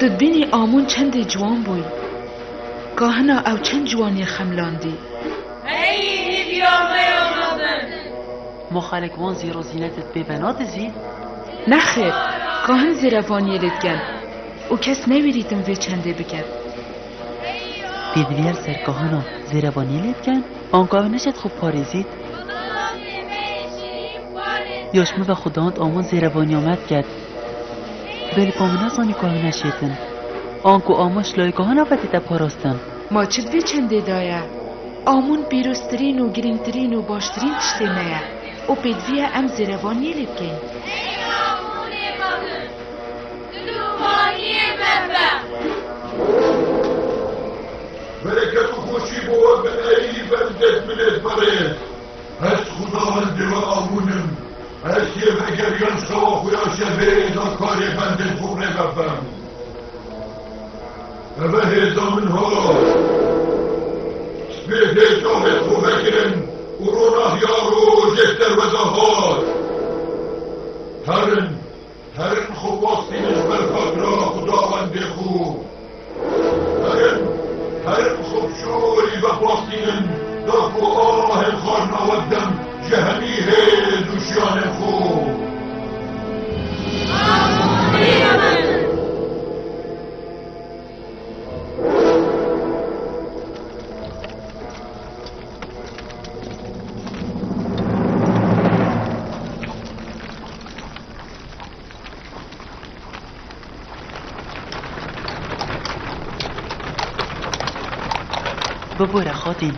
تدبینی آمون چند جوان بوی کاهنا او چند جوانی خملاندی هی بیامه آمدن مخالکوان زیر و زینتت به بنات زید؟ نخیر کاهن زیروانی لدگن او کس نویریتم وی چنده بکر بیدویر سرکاهنا زیروانی لدگن؟ آنگاه نشد خوب پاریزید؟ یاشمه و خداوند آمون زیروانی آمد کرد ولی پامون نزانی کاهن نشیدن آنکو آماش لایگاهان آفدیده پاراستن ما چد وی چنده دایه آمون بیروسترین و گرینگترین و باشترین تشتی نیه او بیدویه ام زیروانی لدگن برکت و خوشی بود من ای بندت منت برد از خداوند و آمونم از یه بگریان سوا خویا شبه دا کاری بندت خوب نگفم و هزامن ها سپیده جاهد خوب بگیرن و رو نهیار و جهتر و دهار هرن خوب واستینش برفت را خداوند خوب هرن خوب شوری بفاستینن داکو آه خار نودم جهنیه دوشیان خوب ببوره خاتین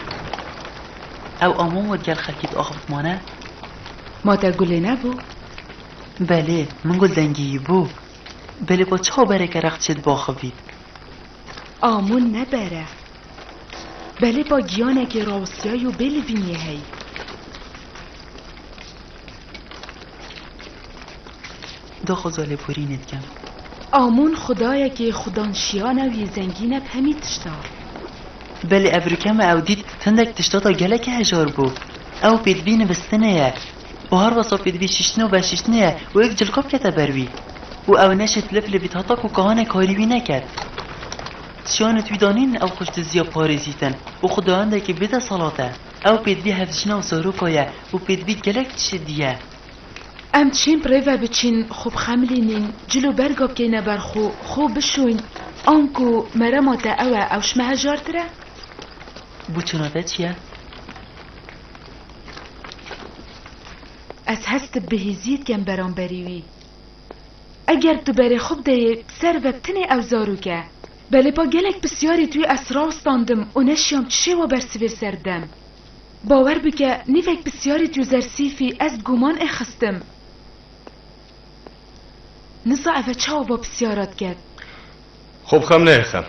او آمون ود گل خلکید آخفت مانه؟ ما تا گله نبو بله من گل دنگی بو بله با چه برکه رخت شد باخوید آمون نبره بله با گیانه که راوسیای و بلوینیه هی دا خوزاله پوری ندگم آمون خدایه که خدانشیانه و یه زنگینه همی تشتا بله ابرکم او دید تندک تشتاتا گلک هجار بو او پیدوی نوستنه و هر وصا پیدوی ششنه و بششنه و ایک جلکاب کتا بروی و او نشت لفلفیت هاتا که کهانه کاریوی نکرد شیانه توی دانین او خوشت زیا پارزیتن و خداونده که بده صلاته او پیدوی هفزشنه و ساروکایه و پیدوی گلک تشدیه ام چین پریوه بچین خوب خملینین جلو برگاب که نبرخو خوب بشوین آنکو مرمات او شمه هجار تره؟ بو چناته چیه؟ از هست بهیزید گم برام بریوی اگر تو بری خوب ده سر وقتنی او زارو که بله با گلک بسیاری توی اسرار استاندم و نشیام چه و برسیوی سردم باور بکه نیفک بسیاری توی زرسیفی از گمان اخستم نزا اوه چه با بسیارات کرد خب خم نه خم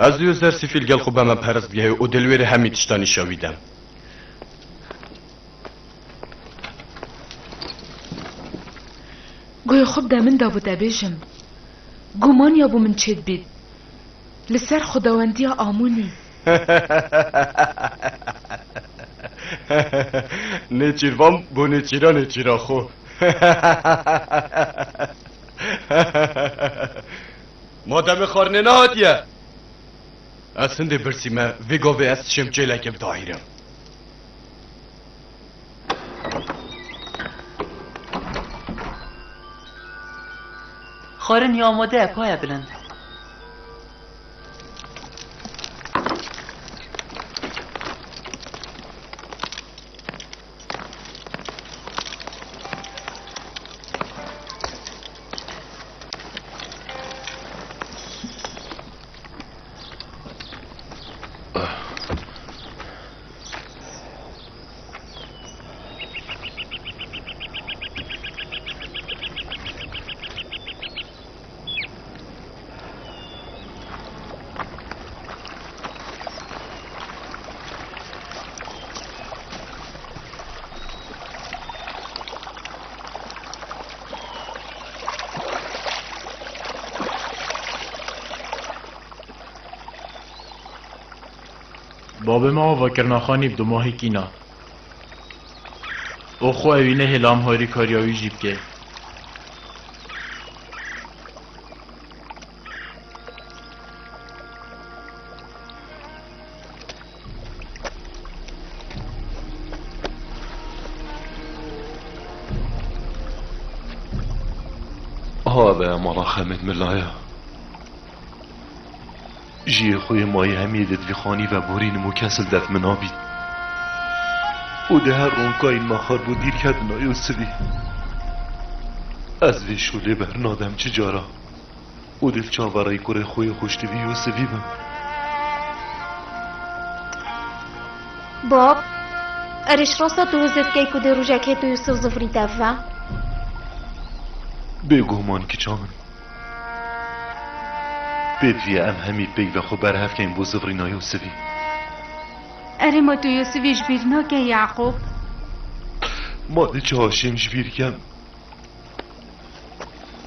از دیو زرسیفیل گل خوب همه پرست گه و دلویر همی تشتانی شاویدم گوی خوب ده من دا بوده بیجم گمان یا بو من چید بید لسر خداوندی آمونی نچیروام بو نچیرا خو مادم خارنه نهادیه از سنده برسیمه ویگاوه از شمچه دایرم خارن یا آماده پای بلند باب ما و کرناخانی دو ماهی کینا او خو اوینه هلام هاری کاریاوی جیب که هذا مالا خمد ملايا جي خوی مای همیدت وی خانی و بورین مکسل دف منابید و ده هر رونکا این مخار بو دیر کدنا یوسفی از وی شوله برنادم چجارا و دل چاورای کره خوی خوشتی وی یوسفی بم باب ارش راستا دوزت که کده روژکه تو یوسف زفری دفع بگومان که چامن بدوی ام همی بگ و خو برهف که این بو زفری نا یوسفی اره ما تو یوسفیش بیرنا که یعقوب ما ده چه هاشم جبیر کم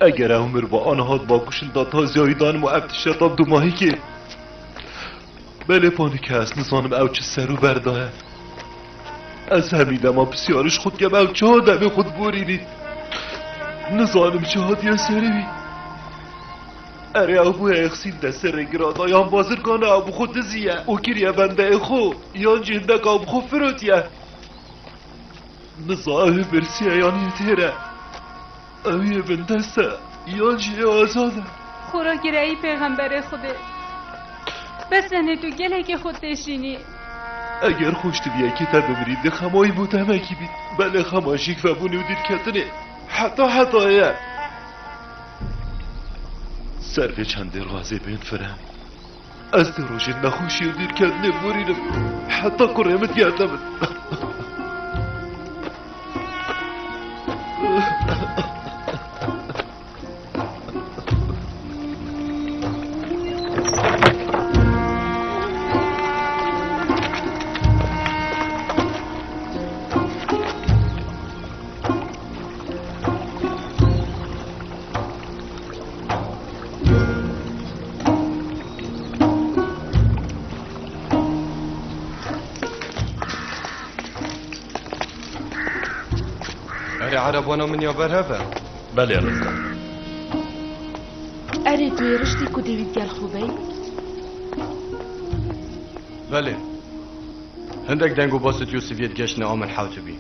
اگر عمر با آنها با کشل دا تازیایی دانم و ابتشتاب دو ماهی که بله پانی که از نزانم او چه سرو برداه از همیدم ما بسیارش خود گم او چه آدم خود بورینید نزانم چه ها دیا سروی اره او بو اخسین دست رنگرادا یا بازرگان او بو خود دزیه او کریه بنده خو یا جندک او بو خود فروتیه نزانم برسیه یعنی تیره اویه بندسته یا جه آزاده خورا گرهی پیغمبر خوده بسنه تو گله که خود دشینی اگر خوشت بیای که تا ببرید خمایی بود همه کی بید بله خماشیک و بونی و دیر کتنه حتی سر چند غازه بین فرم از دروش نخوشی و دیر کتنه بورینم حتی کرمت گردمت عربانا من یا برهبه بله رضا اره توی رشتی که دیوید گل خوبه بله هندک دنگو باست یوسفیت گشن آمن حوت بی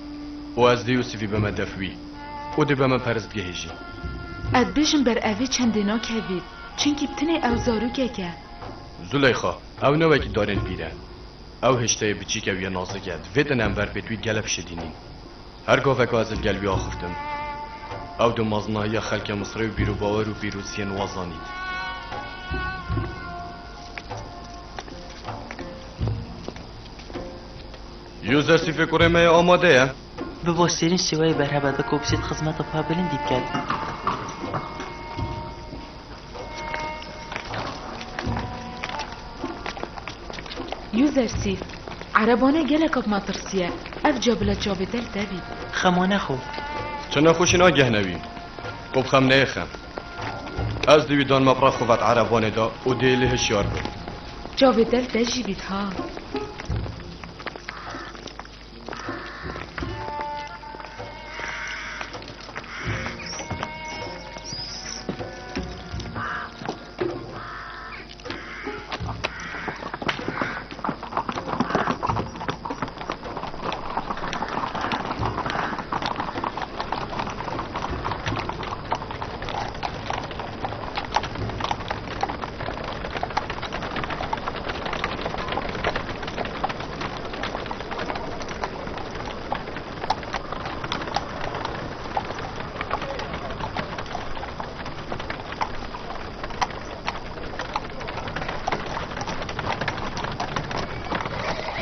و از دی یوسفی بما دفوی و دی بما پرست گهیجی اد بیشم بر اوی چندینا کوید چنکی بتنه او زارو که زلیخا او نوه که دارن بیره او هشته بچی که ویا نازه گد ویدن انور بیتوی گلب شدینین هر گاوه که از الگلوی آخفتم او دو مازنایی خلک مصری و بیرو باور و بیروزی نوازانید یوزر سی فکره مای آماده به واسرین شوی برهبده کوبسید خدمت و پابلین دید کرد یوزر سیف عربانه گلک اب مطرسیه اف جابلت جابدل دبید خمانه خوب چه نخوشین آگه نوی قب خم نیخم از دیویدان مبرا خوبت عربانه دا و دیله هشیار بود جابدل دجیبید ها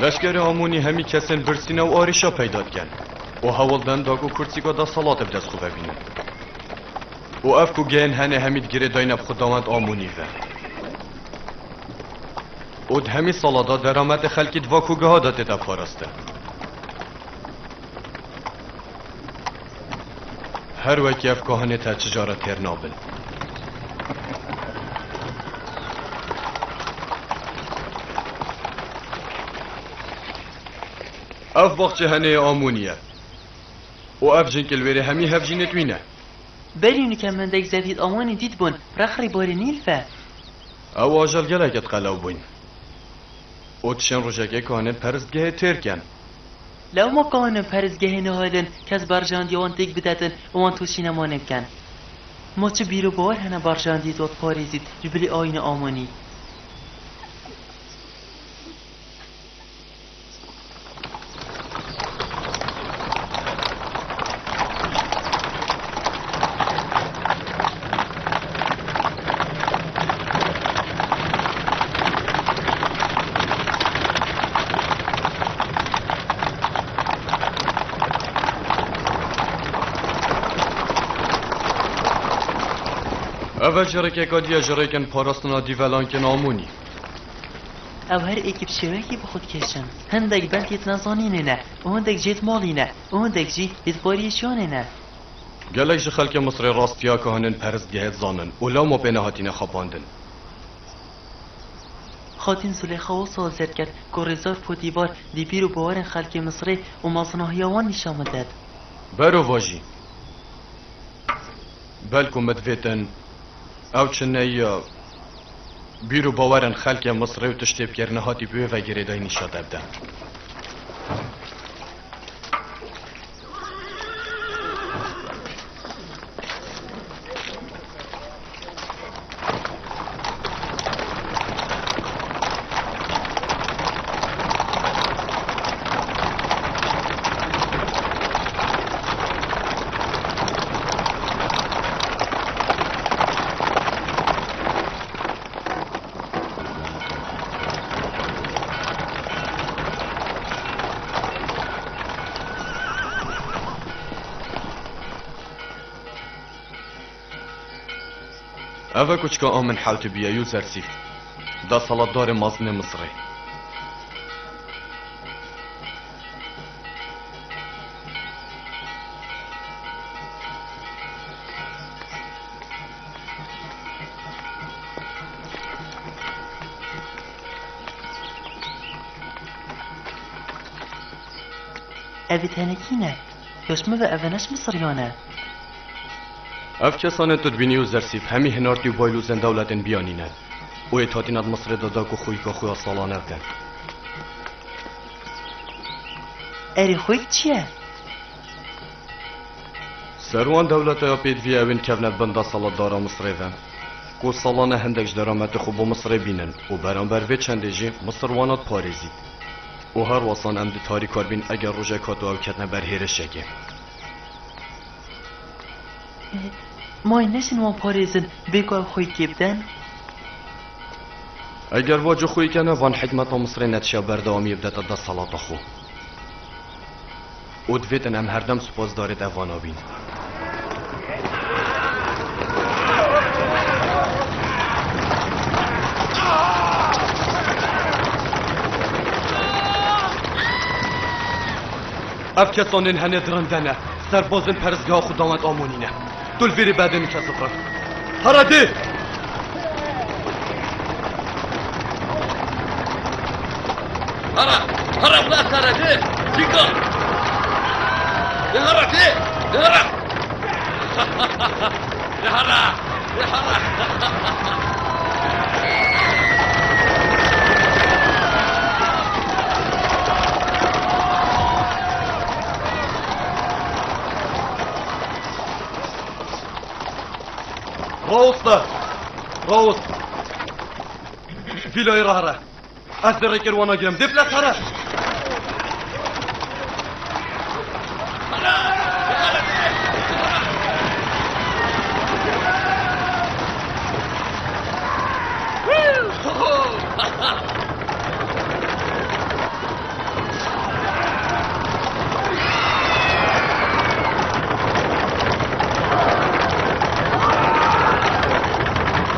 لشکر آمونی همی کسین برسینه و آریشا پیداد کن و حوالدن داگو کرسیگا دا صلات بدست خوبه بینه و افکو گین هنه همید گره داینه بخداوند آمونی و اد همی صلادا درامت خلکی دواکوگه ها داده دا پارسته هر وکی افکو هنه تا چجارت تر نابل اف باخچه هنه آمونیه و اف جنکل ویره همی هف جینت وینه بريوني كمان داك زاديد أماني ديد بون رخري باري نيلفا او آجال گلگت قلاو بوین او تشن روژگه کانن پرستگه ترکن لو ما كانن پرزگه نهادن كز برجان ديوان تيك بداتن وان توشينا ما نبكن ما چه بیرو باور هنه برشاندید و پاریزید جبلی آین آمانی. اول جرکه کادیا جرکن پاراستنا دیولان که نامونی او هر اکیب شوکی بخود کشن هندک بلکیت نزانینه نه و هندک جیت مالینه و هندک جی ایت باریشانه نه گلک جه خلک مصر راستیا که هنن پرستگهت زانن اولا ما بینه هاتینه خباندن خاتین زلیخا و سازد کرد که رزار پودیبار دی بیرو باورن خلک مصری و مازناهیوان نشامه داد برو واجی بلکو مدویتن او چنه بیرو باورن خلک مصری و تشتیب کرنه هاتی بیوه و گریدای نشاده بده اوه کچکا آمن حوت بیایو زرسیف دا سالتدار مازن مصری اوی تنکینه یاشمه و اونش مصریانه اف کسانه تدبینی و زرسیف همی هنارتی و بایلوزن دولتن بیانینه او اتحادین از مصر دادا که خوی که خوی سالانه بدن اری خوی چیه؟ سروان دولت یا پیدوی اوین کونت بنده سالت دارا مصر دن که سالانه هندکش درامت خوب و مصر بینن و برانبر وی چنده جی مصر وانات پارزید و هر واسان امد تاری کار بین اگر روژه کاتو او کتنه بر هیرش شگه مای نشین وان پاریزن بگو خوی کبدن؟ اگر واجه خوی کنه وان حکمت مصر نتشه بردامی بدت دا صلاة خو او دویتن هم هر دم سپاس دارد اوانا بین اف کسانین هنه درندنه سربازن پرزگاه خود آمد آمونینه دول ویری بعد میکسفر هراده هرا بلا هراده دیگا هراده هرا روست فيلو يرهره أثر كروانا جرم دبلة ترى